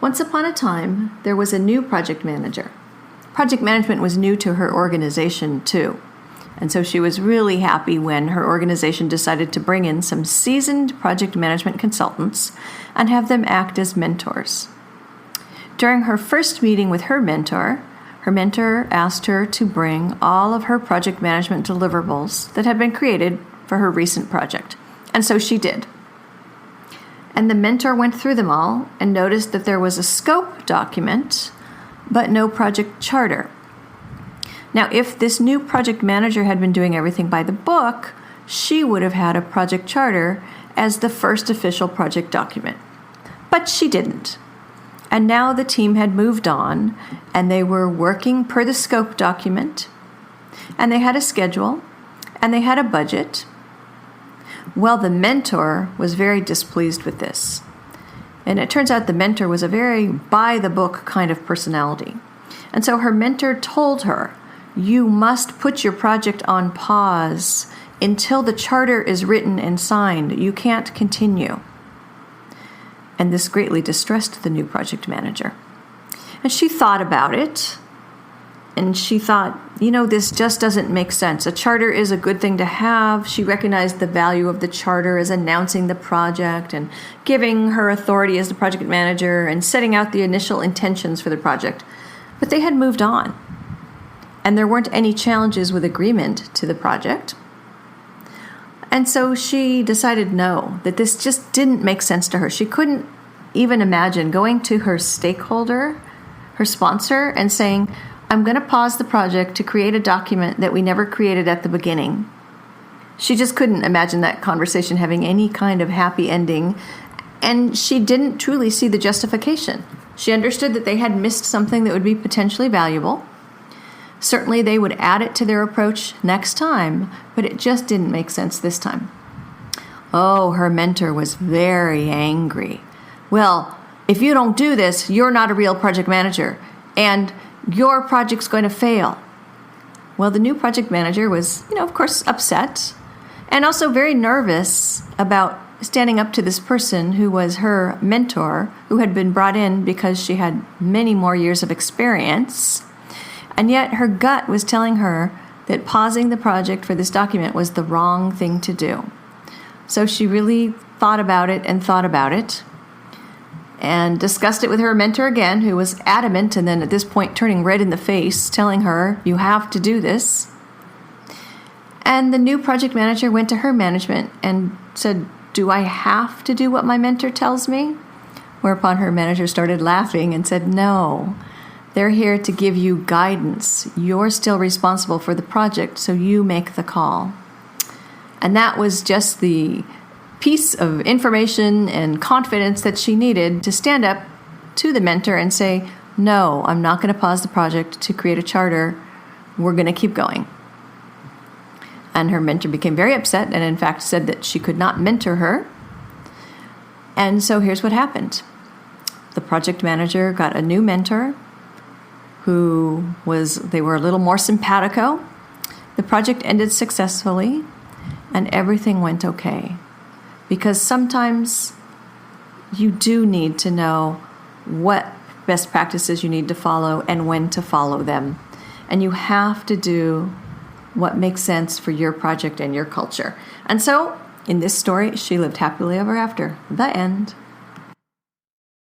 Once upon a time, there was a new project manager. Project management was new to her organization, too. And so she was really happy when her organization decided to bring in some seasoned project management consultants and have them act as mentors. During her first meeting with her mentor asked her to bring all of her project management deliverables that had been created for her recent project. And so she did. And the mentor went through them all and noticed that there was a scope document, but no project charter. Now, if this new project manager had been doing everything by the book, she would have had a project charter as the first official project document. But she didn't. And now the team had moved on, and they were working per the scope document, and they had a schedule, and they had a budget. Well, the mentor was very displeased with this. And it turns out the mentor was a very by-the-book kind of personality. And so her mentor told her, "You must put your project on pause until the charter is written and signed. You can't continue." And this greatly distressed the new project manager. And she thought about it, and she thought, this just doesn't make sense. A charter is a good thing to have. She recognized the value of the charter as announcing the project and giving her authority as the project manager and setting out the initial intentions for the project. But they had moved on, and there weren't any challenges with agreement to the project. And so she decided no, that this just didn't make sense to her. She couldn't even imagine going to her stakeholder, her sponsor, and saying, "I'm going to pause the project to create a document that we never created at the beginning." She just couldn't imagine that conversation having any kind of happy ending, and she didn't truly see the justification. She understood that they had missed something that would be potentially valuable. Certainly they would add it to their approach next time, but it just didn't make sense this time. Oh, her mentor was very angry. "Well, if you don't do this, you're not a real project manager, and your project's going to fail." Well, the new project manager was, of course, upset and also very nervous about standing up to this person who was her mentor, who had been brought in because she had many more years of experience. And yet her gut was telling her that pausing the project for this document was the wrong thing to do. So she really thought about it and discussed it with her mentor again, who was adamant, and then at this point turning red in the face, telling her, "You have to do this." And the new project manager went to her management and said, "Do I have to do what my mentor tells me?" Whereupon her manager started laughing and said, "No. They're here to give you guidance. You're still responsible for the project, so you make the call." And that was just the piece of information and confidence that she needed to stand up to the mentor and say, "No, I'm not going to pause the project to create a charter. We're going to keep going." And her mentor became very upset and, in fact, said that she could not mentor her. And so here's what happened. The project manager got a new mentor they were a little more simpatico. The project ended successfully, and everything went okay. Because sometimes you do need to know what best practices you need to follow and when to follow them. And you have to do what makes sense for your project and your culture. And so, in this story, she lived happily ever after. The end.